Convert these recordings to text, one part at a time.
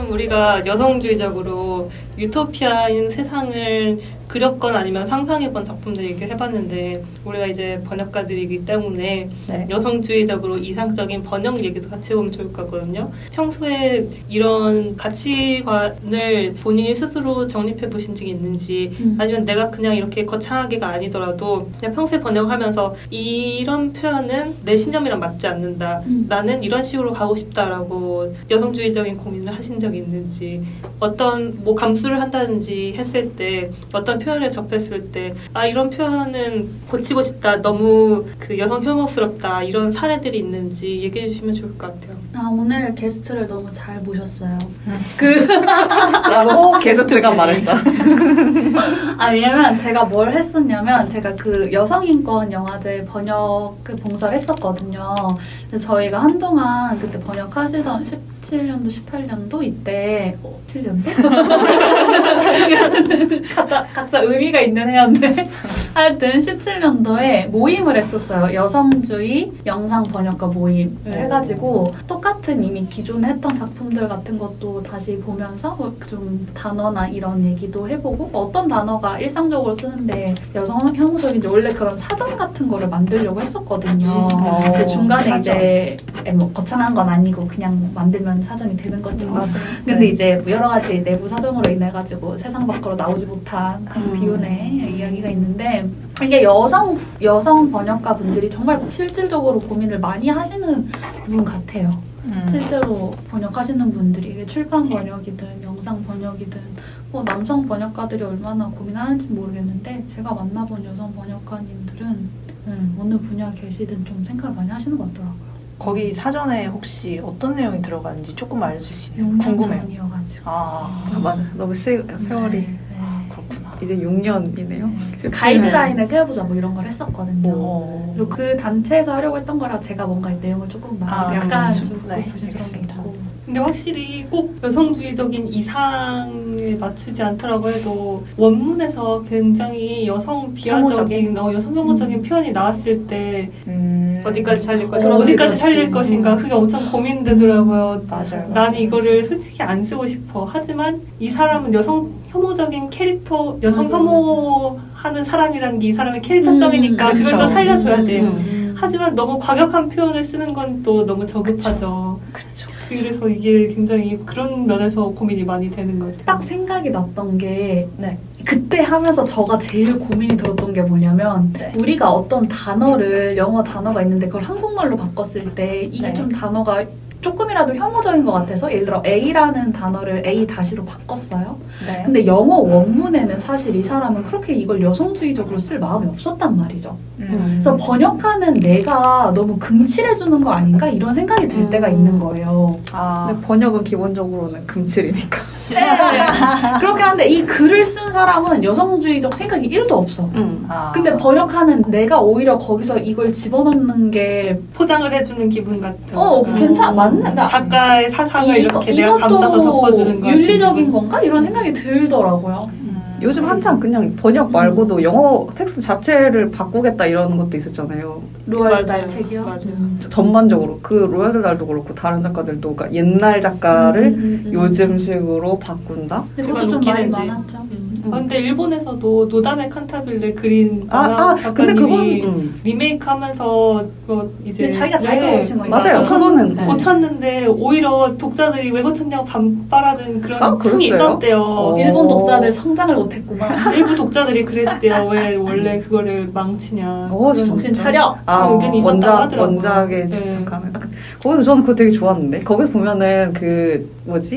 좀 우리가 여성주의적으로 유토피아인 세상을 그렸건 아니면 상상해본 작품들 얘기를 해봤는데 우리가 이제 번역가들이기 때문에 네. 여성주의적으로 이상적인 번역 얘기도 같이 해보면 좋을 것 같거든요. 평소에 이런 가치관을 본인이 스스로 정립해 보신 적이 있는지 아니면 내가 그냥 이렇게 거창하게가 아니더라도 그냥 평소에 번역하면서 이런 표현은 내 신념이랑 맞지 않는다. 나는 이런 식으로 가고 싶다라고 여성주의적인 고민을 하신 적이 있는지 어떤 뭐 감수를 한다든지 했을 때 어떤 표현을 접했을 때 아 이런 표현은 고치고 싶다 너무 그 여성 혐오스럽다 이런 사례들이 있는지 얘기해 주시면 좋을 것 같아요. 아 오늘 게스트를 너무 잘 모셨어요. 라고 게스트가 말했다. 아 왜냐면 제가 뭘 했었냐면 제가 그 여성인권 영화제 번역을 봉사를 했었거든요. 근데 저희가 한동안 그때 번역하시던 17년도 18년도 이때 7년도? 각자 의미가 있는 해였는데 하여튼 17년도에 모임을 했었어요. 여성주의 영상 번역가 모임을 해가지고 똑같은 이미 기존에 했던 작품들 같은 것도 다시 보면서 좀 단어나 이런 얘기도 해보고 어떤 단어가 일상적으로 쓰는데 여성 혐오적인지 원래 그런 사전 같은 거를 만들려고 했었거든요. 근데 중간에 사전. 이제 뭐 거창한 건 아니고 그냥 만들면 사전이 되는 거죠. 근데 이제 여러 가지 내부 사정으로 인해 가지고 세상 밖으로 나오지 못한 비운의 이야기가 있는데 이게 여성 번역가 분들이 정말 실질적으로 고민을 많이 하시는 부분 같아요. 실제로 번역하시는 분들이 이게 출판 번역이든 영상 번역이든 뭐 남성 번역가들이 얼마나 고민하는지 모르겠는데 제가 만나본 여성 번역가님들은 어느 분야 계시든 좀 생각을 많이 하시는 것 같더라고요. 거기 사전에 혹시 어떤 내용이 들어가는지 조금 알려줄 수 있나요? 궁금해요. 맞아. 너무 세월이 네. 그렇구나. 이제 6년이네요. 네. 가이드라인을 세워보자 뭐 이런 걸 했었거든요. 그리고 그 단체에서 하려고 했던 거라 제가 뭔가 이 내용을 조금 약간 좀 알겠습니다. 근데 확실히 꼭 여성주의적인 이상에 맞추지 않더라고 해도 원문에서 굉장히 여성 비하적인 여성 혐오적인 표현이 나왔을 때 어디까지 살릴 것인가 어디까지 살릴 것인가 그게 엄청 고민되더라고요. 맞아요. 나는 이거를 솔직히 안 쓰고 싶어. 하지만 이 사람은 여성 혐오적인 캐릭터 여성 혐오하는 사람이라는 게 이 사람의 캐릭터성이니까 그걸 또 살려줘야 돼. 하지만 너무 과격한 표현을 쓰는 건 또 너무 저급하죠. 그쵸. 그래서 이게 굉장히 그런 면에서 고민이 많이 되는 것 같아요. 딱 생각이 났던 게 그때 하면서 저가 제일 고민이 들었던 게 뭐냐면 우리가 어떤 단어를 영어 단어가 있는데 그걸 한국말로 바꿨을 때 이게 좀 단어가 조금이라도 혐오적인 것 같아서 예를 들어 A라는 단어를 A-로 바꿨어요. 근데 영어 원문에는 사실 이 사람은 그렇게 이걸 여성주의적으로 쓸 마음이 없었단 말이죠. 그래서 번역하는 내가 너무 금칠해주는 거 아닌가 이런 생각이 들 때가 있는 거예요. 근데 번역은 기본적으로는 금칠이니까. 네. 그렇게 하는데 이 글을 쓴 사람은 여성주의적 생각이 1도 없어. 근데 번역하는 내가 오히려 거기서 이걸 집어넣는 게 포장을 해주는 기분 같죠. 맞네. 작가의 사상을 이렇게 내가 감싸서 덮어주는 거 윤리적인 건가? 이런 생각이 들더라고요. 요즘 한창 그냥 번역 말고도 영어 텍스트 자체를 바꾸겠다 이런 것도 있었잖아요. 로얄 달 책이요? 맞아요. 전반적으로 그 로얄 달도 그렇고 다른 작가들도 그러니까 옛날 작가를 요즘식으로 바꾼다? 그것도 좀 많이 많았죠. 근데 일본에서도 노다메 칸타빌레 그린 근데 작가님이 그건 리메이크하면서 이제 자기가 잘 고친 거예요. 맞아요. 그거는 고쳤는데 오히려 독자들이 왜 고쳤냐고 반발하는 그런 풍이 있었대요. 일본 독자들 성장을 못했구만. 일부 독자들이 그랬대요. 왜 원래 그거를 망치냐. 정신 차려. 의견이 있었다고 하더라고요. 원작에 집착하는. 거기서 저는 그거 되게 좋았는데 거기서 보면은 그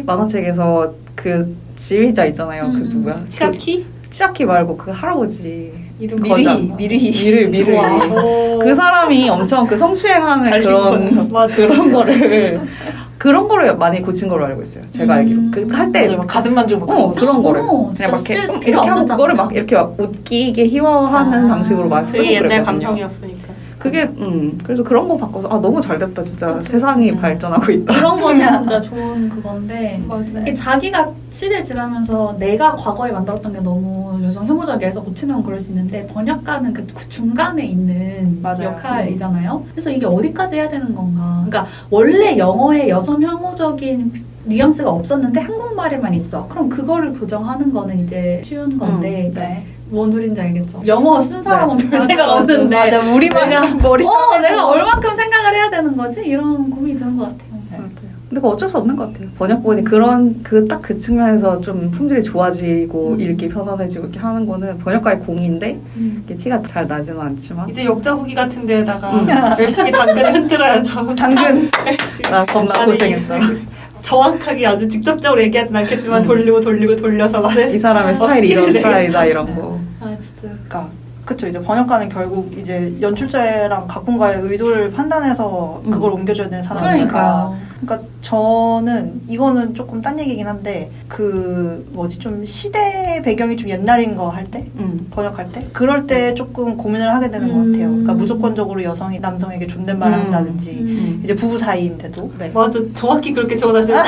만화책에서 그 지휘자 있잖아요. 그 누구야? 치아키 말고 그 할아버지 이름 미르히 그 사람이 엄청 그 성추행하는 그런 거를 많이 고친 걸로 알고 있어요. 제가 알기로 그 할 때 가슴 만지고 그런 거를 그냥 막 이렇게 하고 그거를 막 이렇게 막 웃기게 희화화하는 방식으로 막 쓰고 그랬거든요. 옛날 감성이었으니까. 그게 그래서 그런 거 바꿔서 너무 잘 됐다 진짜. 세상이 발전하고 있다. 그런 거는 진짜 좋은 그건데 자기가 시대 지나면서 내가 과거에 만들었던 게 너무 여성 혐오적이어서 고치면 그럴 수 있는데 번역가는 그 중간에 있는 역할이잖아요. 그래서 이게 어디까지 해야 되는 건가. 그러니까 원래 영어의 여성 혐오적인 뉘앙스가 없었는데 한국말에만 있어. 그럼 그거를 교정하는 거는 이제 쉬운 건데 네. 뭔 소린지 알겠죠? 영어 쓴 사람은 네. 별 생각 없는데 맞아, 우리만 머리 내가 얼만큼 생각을 해야 되는 거지? 이런 고민이 드는 것 같아요. 근데 그거 어쩔 수 없는 것 같아요. 번역본이 그런 딱 그 측면에서 좀 품질이 좋아지고 읽기 편안해지고 이렇게 하는 거는 번역가의 공인데 이게 티가 잘 나지는 않지만 이제 역자 후기 같은 데에다가 열심히 당근을 흔들어야죠. 당근. 나 겁나 고생했다. 정확하게 아주 직접적으로 얘기하진 않겠지만 돌려서 말해. 이 사람의 스타일이 이런 스타일이다 이런 거. 아 진짜. 그러니까 그쵸. 이제 번역가는 결국 이제 연출자랑 각본가의 의도를 판단해서 그걸 옮겨줘야 되는 사람이니까. 그러니까 저는 이거는 조금 딴 얘기긴 한데 그 뭐지 좀 시대 배경이 좀 옛날인 거 할 때 번역할 때 그럴 때 조금 고민을 하게 되는 것 같아요. 그러니까 무조건적으로 여성이 남성에게 존댓말을 한다든지 이제 부부 사이인데도 네. 맞아, 정확히 그렇게 적어놨어요.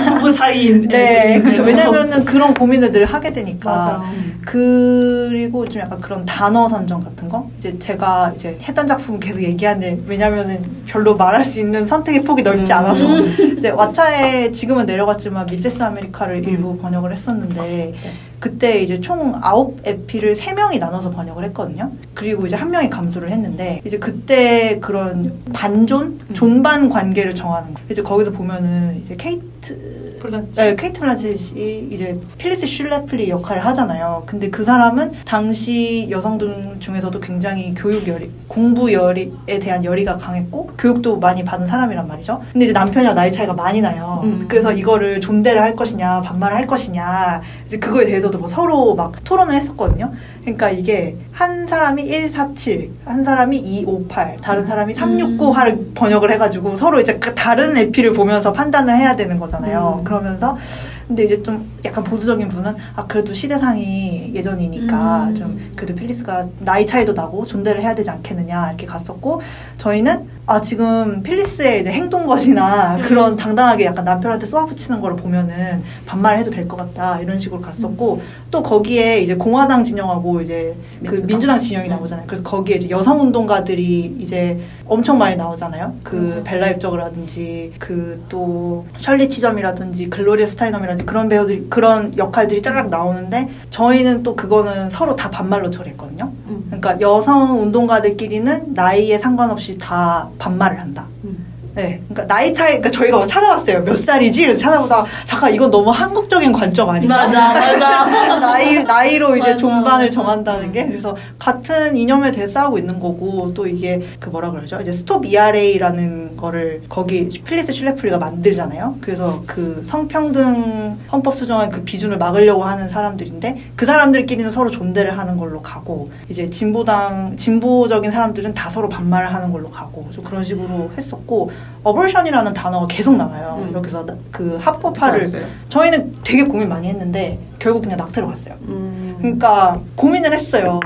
부부 사이인. 네, 그렇죠. 왜냐면은 그런 고민을 늘 하게 되니까. 맞아. 그리고 좀 약간 그런 단어 선정 같은 거 이제 제가 이제 했던 작품 계속 얘기하는데 왜냐면은 별로 말할 수 있는 선택의 폭이 넓지 않아서 이제 왓챠에 지금은 내려갔지만 미세스 아메리카를 일부 번역을 했었는데 그때 이제 총 9에피를 3명이 나눠서 번역을 했거든요. 그리고 이제 1명이 감수를 했는데 이제 그때 그런 반존, 존반 관계를 정하는 거. 이제 거기서 보면은 이제 케이트 블란쳇이 이제 필리스 슐레플리 역할을 하잖아요. 근데 그 사람은 당시 여성들 중에서도 굉장히 공부 열의에 대한 열의가 강했고 교육도 많이 받은 사람이란 말이죠. 근데 이제 남편이랑 나이 차이가 많이 나요. 그래서 이거를 존대를 할 것이냐 반말을 할 것이냐 이제 그거에 대해서도 뭐 서로 막 토론을 했었거든요. 그러니까 이게 한 사람이 147, 한 사람이 258, 다른 사람이 369화를 번역을 해가지고 서로 이제 그 다른 에피를 보면서 판단을 해야 되는 거잖아요. 그러면서 근데 이제 좀 약간 보수적인 분은 그래도 시대상이 예전이니까 좀 그래도 필리스가 나이 차이도 나고 존대를 해야 되지 않겠느냐 이렇게 갔었고 저희는 지금 필리스의 이제 행동것이나 그런 당당하게 약간 남편한테 쏘아붙이는 거를 보면은 반말을 해도 될 것 같다 이런 식으로 갔었고 또 거기에 이제 공화당 진영하고 이제 그 민주당 진영이 나오잖아요. 그래서 거기에 이제 여성 운동가들이 이제 엄청 많이 나오잖아요. 그 벨라 입적이라든지 그 또 셜리 치점이라든지 글로리아 스타이넘이라든지 그런 배우들이 그런 역할들이 짜르륵 나오는데 저희는 또 그거는 서로 다 반말로 처리했거든요. 그러니까 여성 운동가들끼리는 나이에 상관없이 다 반말을 한다. 네, 그러니까 나이 차이, 그러니까 저희가 막 찾아봤어요. 몇 살이지? 이렇게 찾아보다가 잠깐 이건 너무 한국적인 관점 아닌가? 맞아. 나이로 이제 맞아. 존반을 정한다는 게 그래서 같은 이념에 대해 싸우고 있는 거고 또 이게 그 뭐라 그러죠? 이제 스톱 ERA라는 거를 거기 필리스 슐레플리가 만들잖아요. 그래서 그 성평등 헌법 수정안 그 비준을 막으려고 하는 사람들인데 그 사람들끼리는 서로 존대를 하는 걸로 가고 이제 진보적인 사람들은 다 서로 반말을 하는 걸로 가고 좀 그런 식으로 했었고. 어버션이라는 단어가 계속 나와요. 여기서 그 합법화를 저희는 되게 고민 많이 했는데 결국 그냥 낙태로 갔어요. 그러니까 고민을 했어요.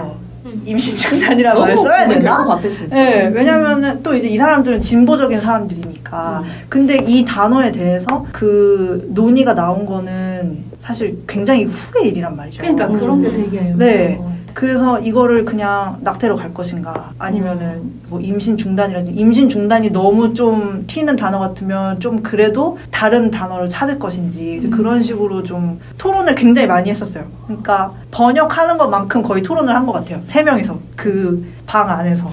임신 중단이라는 말을 써야 되나? 네, 왜냐면은 또 이제 이 사람들은 진보적인 사람들이니까. 근데 이 단어에 대해서 그 논의가 나온 거는 사실 굉장히 후의 일이란 말이죠. 그러니까 그런 게 되게 네. 그래서 이거를 그냥 낙태로 갈 것인가 아니면은 뭐 임신 중단이라든지 임신 중단이 너무 좀 튀는 단어 같으면 좀 그래도 다른 단어를 찾을 것인지 이제 그런 식으로 좀 토론을 굉장히 많이 했었어요. 그러니까 번역하는 것만큼 거의 토론을 한 것 같아요. 3명이서 그 방 안에서.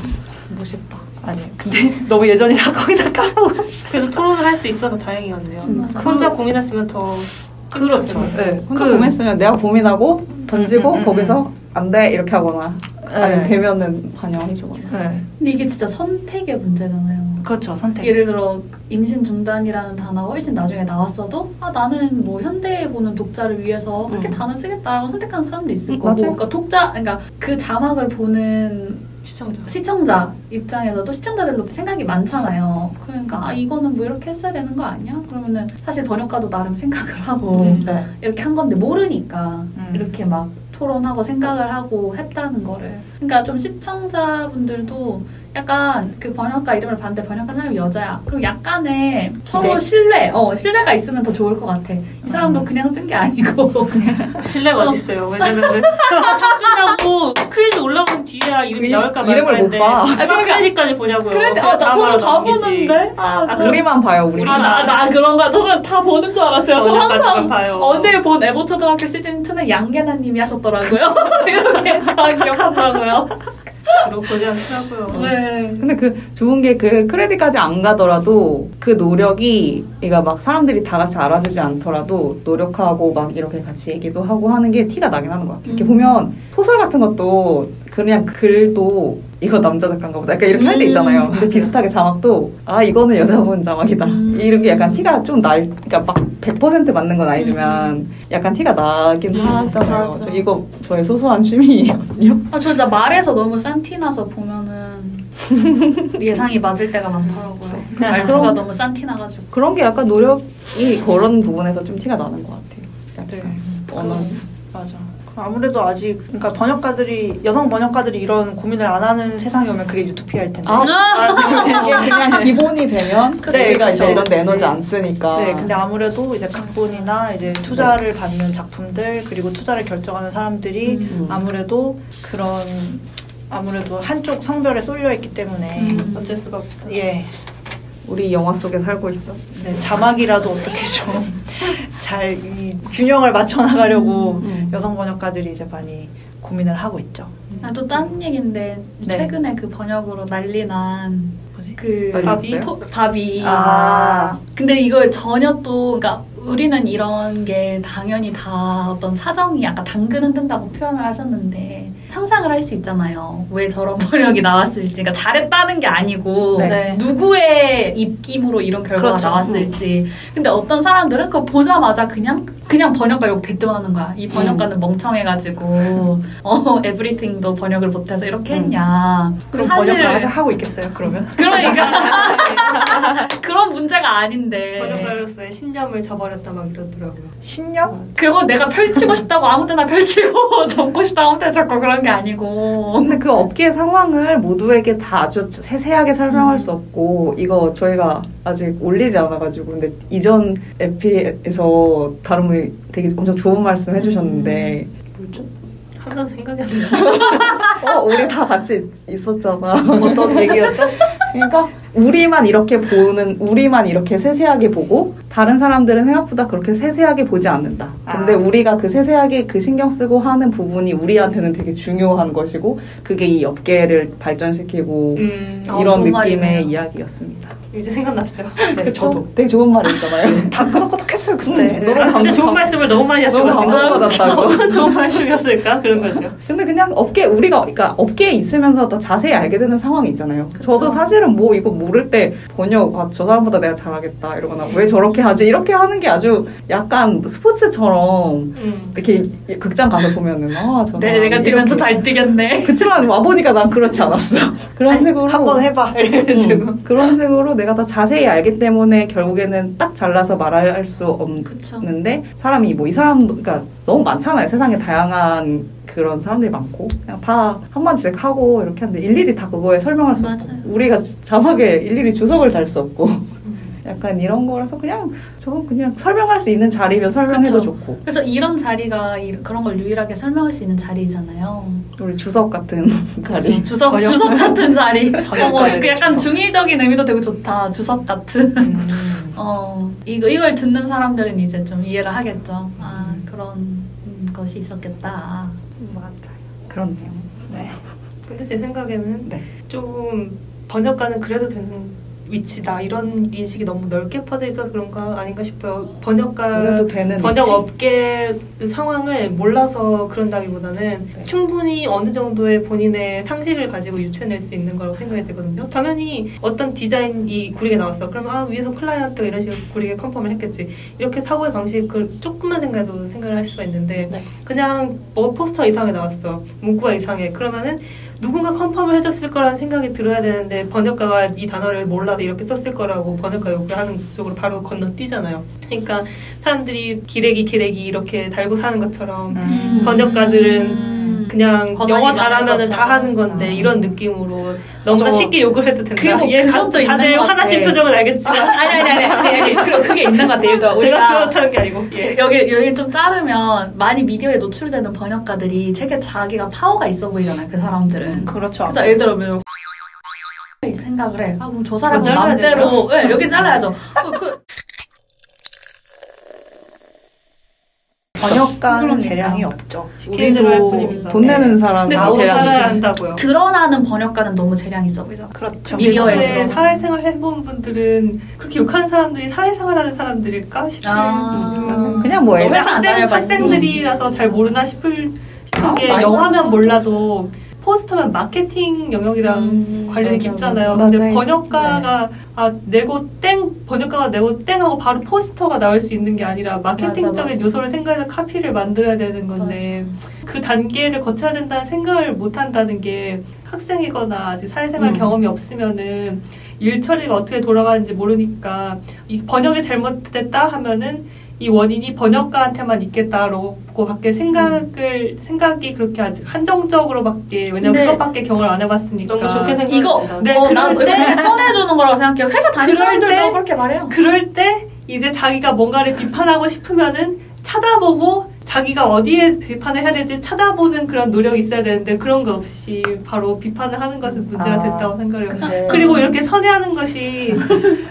멋있다. 아니 근데 너무 예전이라 거의 다 까먹었어. 그래도 토론을 할 수 있어서 다행이었네요. 혼자 고민했으면 더 그렇죠. 네. 혼자 고민했으면 내가 고민하고 던지고 거기서 안 돼 이렇게 하거나 아니면 되면은 반영해주거나. 근데 이게 진짜 선택의 문제잖아요. 그렇죠. 선택. 예를 들어 임신 중단이라는 단어가 훨씬 나중에 나왔어도 나는 뭐 현대에 보는 독자를 위해서 그렇게 단어 쓰겠다라고 선택하는 사람도 있을 거고. 그러니까 그러니까 그 자막을 보는 시청자 입장에서도 시청자들도 생각이 많잖아요. 그러니까 이거는 뭐 이렇게 했어야 되는 거 아니야? 그러면은 사실 번역가도 나름 생각을 하고 이렇게 한 건데 모르니까 이렇게 막 토론하고 생각을 하고 했다는 거를. 그러니까 좀 시청자분들도 약간 그 번역가 이름을 봤는데 번역한 사람이 여자야. 그럼 약간의 서로 신뢰가 있으면 더 좋을 것 같아. 이 사람도 그냥 쓴 게 아니고. 신뢰가 어딨어요. 왜냐면 끝나고 크레딧 올라온 뒤에야 이름이 나올까 말까 이름을 못 봐. 크레딧까지 보냐고요. 저는 다 보는데. 우리만 봐요. 우리만. 나 그런 거 저는 다 보는 줄 알았어요. 저 항상 봐요. 어제 본 에보초등학교 시즌2는 양계나님이 하셨더라고요. 이렇게 다 기억하더라고요. 주로 보지 않더라고요. 네. 근데 그 좋은 게 그 크레딧까지 안 가더라도 그 노력이 그러니까 막 사람들이 다 같이 알아주지 않더라도 노력하고 막 이렇게 같이 얘기도 하고 하는 게 티가 나긴 하는 것 같아요. 이렇게 보면 소설 같은 것도 그냥 글도 이거 남자 작가인가 보다 약간 이렇게 할 때 있잖아요. 근데 비슷하게 자막도 이거는 여자분 자막이다. 이렇게 약간 티가 좀 그러니까 막 100% 맞는 건 아니지만 약간 티가 나긴 하잖아요. 저의 소소한 취미거든요. 저 진짜 말해서 너무 싼 티 나서 보면은 예상이 맞을 때가 많더라고요. 말투가 너무 싼 티 나가지고. 그런 게 약간 노력이 그런 부분에서 좀 티가 나는 것 같아요. 네. 언어. 맞아. 아무래도 아직 그러니까 여성 번역가들이 이런 고민을 안 하는 세상이 오면 그게 유토피아일 텐데. 이게 그냥 기본이 되면 우리가 이제 이런 에너지 안 쓰니까. 네, 근데 아무래도 이제 각본이나 이제 투자를 받는 작품들 그리고 투자를 결정하는 사람들이 아무래도 한쪽 성별에 쏠려 있기 때문에 어쩔 수가 없다. 예. 우리 영화 속에 살고 있어. 네, 자막이라도 어떻게 좀 잘 균형을 맞춰 나가려고 여성 번역가들이 이제 많이 고민을 하고 있죠. 또 딴 얘기인데 최근에 그 번역으로 난리 난 그 바비. 근데 이걸 전혀 또 그러니까 우리는 이런 게 당연히 다 어떤 사정이 약간 당근 흔든다고 표현을 하셨는데 상상을 할 수 있잖아요. 왜 저런 번역이 나왔을지. 그러니까 잘했다는 게 아니고 누구의 입김으로 이런 결과가 나왔을지. 근데 어떤 사람들은 그거 보자마자 그냥 번역가 욕 대뜸하는 거야. 이 번역가는 멍청해가지고 에브리띵도 번역을 못해서 이렇게 했냐. 그럼 번역가 하고 있겠어요? 그러면? 그러니까 그런 문제가 아닌데 번역가로서의 신념을 저버렸다 막 이러더라고요. 신념? 그거 내가 펼치고 싶다고 아무데나 펼치고 적고 싶다고 아무데나 적고 그런 게 아니고. 근데 그 업계 상황을 모두에게 다 아주 세세하게 설명할 수 없고 이거 저희가 아직 올리지 않아가지고 근데 이전 에피에서 다른 분이 되게 엄청 좋은 말씀 해주셨는데 뭐죠? 하나도 생각이 안 나. 우리 다 같이 있었잖아. 어떤 얘기였죠? 그러니까 우리만 이렇게 세세하게 보고 다른 사람들은 생각보다 그렇게 세세하게 보지 않는다. 근데 우리가 그 세세하게 그 신경 쓰고 하는 부분이 우리한테는 되게 중요한 것이고 그게 이 업계를 발전시키고 이런 느낌의 이야기였습니다. 이제 생각났어요. 네, 저도. 되게 좋은 말이잖아요. 다 끄덕끄덕했어요 그때. 그때 좋은 말씀을 너무 많이 하셔가지고 너무 좋은 말씀이었을까 그런 거죠. 근데 그냥 그러니까 업계에 있으면서 더 자세히 알게 되는 상황이 있잖아요. 그쵸. 저도 사실은 이거 모를 때 번역 저 사람보다 내가 잘하겠다 이러거나 왜 저렇게 하지 이렇게 하는 게 아주 약간 스포츠처럼 이렇게 극장 가서 보면은 내가 뛰면 더 잘 뛰겠네. 그치만 와보니까 난 그렇지 않았어. 그런 식으로 한번 해봐 이래가지고 그런 식으로 내가 더 자세히 알기 때문에 결국에는 딱 잘라서 말할 수 없는데 사람이 이 사람도 그러니까 너무 많잖아요. 세상에 다양한 그런 사람들이 많고 그냥 다 한마디씩 하고 이렇게 하는데 일일이 다 그거에 설명할 수 없고 우리가 자막에 일일이 주석을 달 수 없고 약간 이런 거라서 저건 그냥 설명할 수 있는 자리면 설명해도 좋고 그래서 이런 자리가 그런 걸 유일하게 설명할 수 있는 자리잖아요. 우리 주석 같은 자리. 주석 같은 자리. 약간 중의적인 의미도 되게 좋다. 주석 같은. 이걸 듣는 사람들은 이제 좀 이해를 하겠죠. 그런 것이 있었겠다. 맞아요. 그렇네요. 네. 근데 제 생각에는 좀 번역가는 그래도 되는 위치다 이런 인식이 너무 넓게 퍼져 있어서 그런가 아닌가 싶어요. 번역 업계 상황을 몰라서 그런다기보다는 충분히 어느 정도의 본인의 상식을 가지고 유추해낼 수 있는 거라고 생각이 되거든요. 당연히 어떤 디자인이 구리게 나왔어. 그럼 위에서 클라이언트가 이런 식으로 구리게 컨펌을 했겠지. 이렇게 사고의 방식을 조금만 생각을 할 수가 있는데 그냥 포스터 이상하게 나왔어. 문구가 이상해. 그러면은 누군가 컨펌을 해줬을 거라는 생각이 들어야 되는데 번역가가 이 단어를 몰라 가져와서 이렇게 썼을 거라고 번역가 요구하는 쪽으로 바로 건너뛰잖아요. 그러니까 사람들이 기레기 이렇게 달고 사는 것처럼 번역가들은 그냥 영어 잘하면 다 하는 건데 이런 느낌으로 너무나 쉽게 욕을 해도 된다. 그리고 그것도 다들 화나신 표정은 알겠지만 아니 그게 있는 것 같아요. 제가 그렇다는 게 아니고 예. 여기 좀 자르면 많이 미디어에 노출되는 번역가들이 책에 자기가 파워가 있어 보이잖아요. 그 사람들은. 그렇죠. 그래서 예를 들어 생각을 해. 아 그럼 저 사람은 잘라야 맘대로 네, 여기 잘라야죠. 번역가는 재량이 없죠. 우리도 돈 내는 사람이 살아야 한다고요. 드러나는 번역가는 너무 재량이 있어 보이죠. 그렇죠. 미디어에 사회생활 해본 분들은 그렇게 욕하는 사람들이 사회생활하는 사람들일까 싶은 그냥 뭐 학생들이라서 잘 모르나 싶은 게 영화면 몰라도 포스터면 마케팅 영역이랑 관련이 깊잖아요. 근데 번역가가 번역가가 내고 땡 하고 바로 포스터가 나올 수 있는 게 아니라 마케팅적인 요소를 생각해서 카피를 만들어야 되는 건데 그 단계를 거쳐야 된다는 생각을 못 한다는 게 학생이거나 아직 사회생활 경험이 없으면은 일 처리가 어떻게 돌아가는지 모르니까 이 번역이 잘못됐다 하면은 이 원인이 번역가한테만 있겠다라고 밖에 생각이 그렇게 아직 한정적으로밖에 왜냐면 그것밖에 경험을 안 해봤으니까 너무 좋게 생각해. 난 이거 손해주는 거라고 생각해요. 회사 다니는 사람들도 그렇게 말해요. 그럴 때 이제 자기가 뭔가를 비판하고 싶으면은 찾아보고 자기가 어디에 비판을 해야 될지 찾아보는 그런 노력이 있어야 되는데 그런 거 없이 바로 비판을 하는 것은 문제가 됐다고 생각해요. 그리고 이렇게 선회하는 것이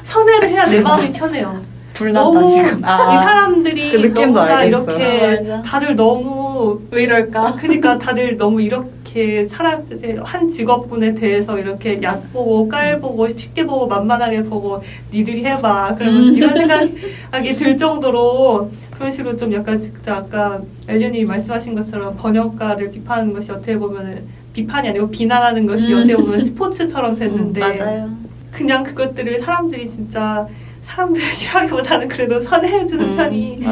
선회를 해야 내 마음이 편해요. 불났다 지금. 이 사람들이 그 느낌도 너무나 알겠어. 이렇게 다들 너무 왜 이럴까? 그러니까 다들 너무 이렇게 한 직업군에 대해서 이렇게 얕보고 깔보고 쉽게 보고 만만하게 보고 니들이 해봐 그러면 이런 생각이 들 정도로 그런 식으로 좀 약간 진짜 아까 엘리언이 말씀하신 것처럼 번역가를 비판하는 것이 어떻게 보면 비판이 아니고 비난하는 것이 어떻게 보면 스포츠처럼 됐는데 맞아요. 그냥 그것들을 사람들이 싫어하기보다는 그래도 선해주는 편이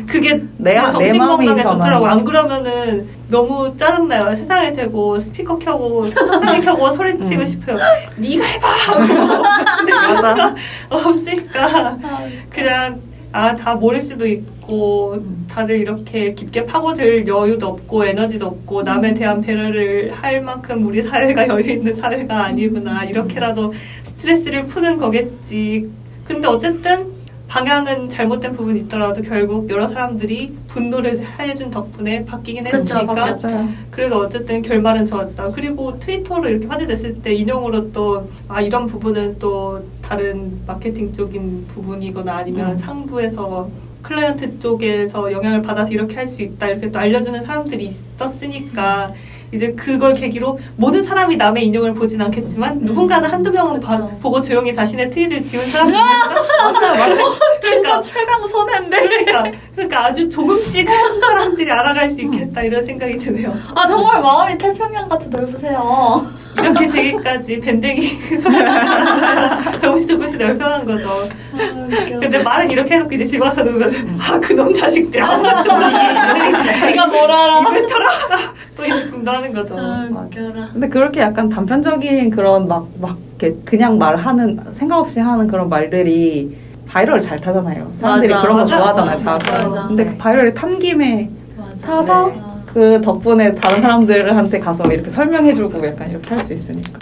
그게 내 정신건강에 좋더라고. 안 그러면은 너무 짜증나요. 세상에 대고 스피커 켜고 세상에 켜고 소리치고 싶어요. 네가 해봐 하고 근데 가수가 없으니까 그냥 다 모를 수도 있고 다들 이렇게 깊게 파고들 여유도 없고 에너지도 없고 남에 대한 배려를 할 만큼 우리 사회가 여유 있는 사회가 아니구나 이렇게라도 스트레스를 푸는 거겠지. 근데 어쨌든 방향은 잘못된 부분이 있더라도 결국 여러 사람들이 분노를 해준 덕분에 바뀌긴 했으니까 그래도 어쨌든 결말은 좋았다. 그리고 트위터로 이렇게 화제됐을 때 인용으로 또 이런 부분은 또 다른 마케팅 쪽인 부분이거나 아니면 상부에서 클라이언트 쪽에서 영향을 받아서 이렇게 할 수 있다 이렇게 또 알려주는 사람들이 있었으니까 이제 그걸 계기로 모든 사람이 남의 인용을 보진 않겠지만 누군가는 한두 명은 보고 조용히 자신의 트윗을 지운 사람들이 있죠. 진짜 최강 손해인데. 그러니까 아주 조금씩 한 사람들이 알아갈 수 있겠다 이런 생각이 드네요. 정말 마음이 태평양 같이 넓으세요. 이렇게 되기까지 밴댕이 정신 조금씩 넓혀간 거죠. 근데 말은 이렇게 해놓고 이제 집 와서 놓으면 그놈 자식들 네가 뭘 알아 입을 털어 또 이제 분다는 거죠. 근데 그렇게 약간 단편적인 그런 막 그냥 말하는 생각 없이 하는 그런 말들이 바이럴을 잘 타잖아요. 사람들이 그런 거 좋아하잖아요. 자주. 근데 그 바이럴이 탄 김에 타서 그 덕분에 다른 사람들한테 가서 이렇게 설명해주고 약간 이렇게 할 수 있으니까.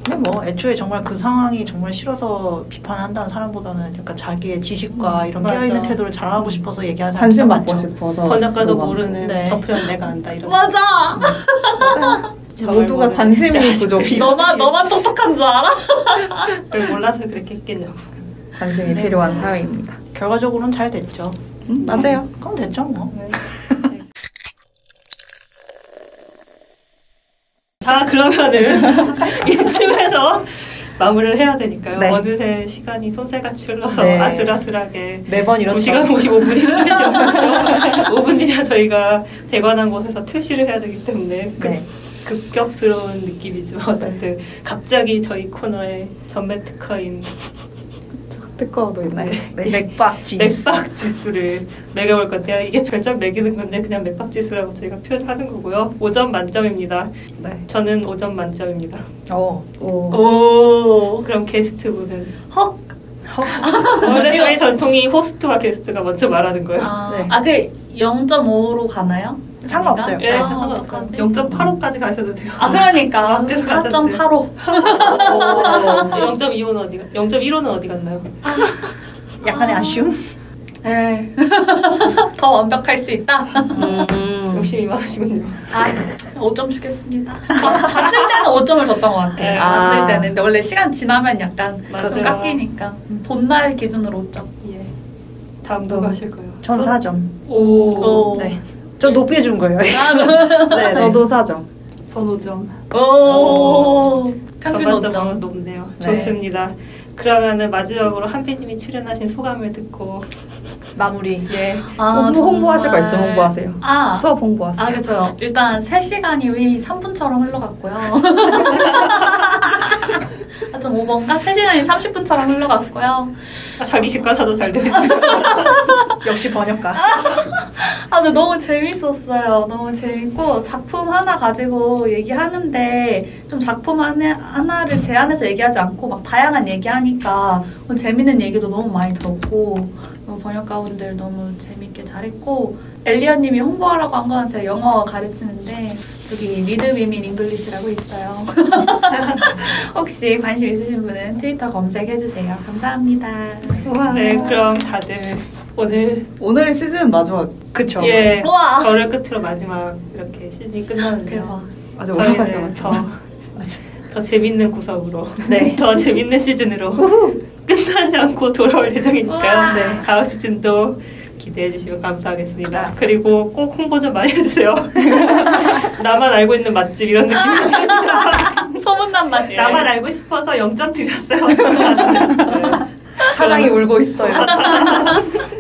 근데 뭐 애초에 정말 그 상황이 정말 싫어서 비판한다는 사람보다는 약간 자기의 지식과 이런 깨어있는 태도를 자랑하고 싶어서 얘기하는 사람이 관심 받고 싶어서 번역가도 모르는 저 표현 내가 안다 이런. 맞아. 모두가 관심이 부족. 너만 똑똑한 줄 알아? 그걸 몰라서 그렇게 했겠냐고. 관심이 필요한 사회입니다. 결과적으로는 잘 됐죠. 맞아요. 그럼 됐죠 뭐. 자 그러면은 이쯤에서 마무리를 해야 되니까요. 네. 어느새 시간이 손살같이 흘러서 네. 아슬아슬하게 매번 이렇죠. 2시간 55분이 흘렀고요. 5분 뒤에 저희가 대관한 곳에서 퇴실을 해야 되기 때문에 급격스러운 느낌이지만 어쨌든 갑자기 저희 코너의 전매 특허인 특허도 있나요? 네. 맥박 지수. 맥박 지수를 매겨볼 건데요. 이게 별점 매기는 건데 그냥 맥박 지수라고 저희가 표현하는 거고요. 5점 만점입니다. 네. 저는 5점 만점입니다. 오. 그럼 게스트분은? 헉. 원래 저희 전통이 호스트와 게스트가 먼저 말하는 거예요. 네. 그 0.5로 가나요? 상관없어요. 네, 어떡하지? 0.85까지 가셔도 돼요. 그러니까 마음대로 가셔도 4.85. 0.25는 어디가? 0.15는 어디 갔나요? 약간의 아쉬움? 네. 더 완벽할 수 있다. 욕심이 많으시군요. 5점 주겠습니다. 봤을 때는 5점을 줬던 것 같아요. 네. 봤을 때는. 근데 원래 시간 지나면 약간 맞아요. 좀 깎이니까. 본날 기준으로 5점. 예. 다음 누가 하실 거예요? 전 4점. 오. 네. 저 높게 준 거예요. 네, 네. 저도 4점. 전 5점. 오. 평균 5점. 전반적으로 높네요. 네. 좋습니다. 그러면은 마지막으로 한비님이 출연하신 소감을 듣고 마무리. 예. 홍보하실 거 있으면 홍보하세요. 수업 홍보하세요. 그렇죠. 일단 3시간이 3분처럼 흘러갔고요. 좀 오버인가? 3시간이 30분처럼 흘러갔고요. 자기 객관화도 잘 되어 있어요. 역시 번역가. 근데 너무 재밌었어요. 너무 재밌고 작품 하나 가지고 얘기하는데 좀 작품 하나를 제안해서 얘기하지 않고 막 다양한 얘기하니까 재밌는 얘기도 너무 많이 들었고 번역가분들 너무 재밌게 잘했고 엘리언님이 홍보하라고 한 건 제가 영어 가르치는데 저기 리드미민 잉글리시라고 있어요. 혹시 관심 있으신 분은 트위터 검색해주세요. 감사합니다. 네, 그럼 다들 오늘 시즌 마지막. 그쵸. 예, 우와. 저를 끝으로 마지막 이렇게 시즌이 끝나는데요. 대박. 아직 저희는 올라가셔가지고. 더 재밌는 구석으로, 네. 더 재밌는 시즌으로 끝나지 않고 돌아올 예정이니까요. 우와. 네. 다음 시즌도 기대해 주시면 감사하겠습니다. 아. 그리고 꼭 홍보 좀 많이 해주세요. 나만 알고 있는 맛집 이런 느낌이 듭니다. 소문난 맛. 나만 알고 싶어서 0점 드렸어요. 네. 사장이 울고 있어요.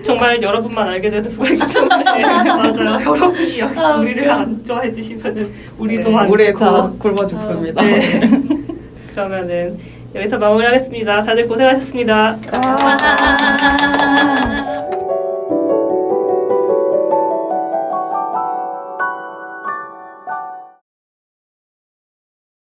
정말 여러분만 알게 되는 수가 있기 때문에 맞아요. 여러분이 우리를 안 좋아해 주시면은 우리도 안 우리 좋고 다 굶어 죽습니다. 네. 그러면은 여기서 마무리하겠습니다. 다들 고생하셨습니다. 아.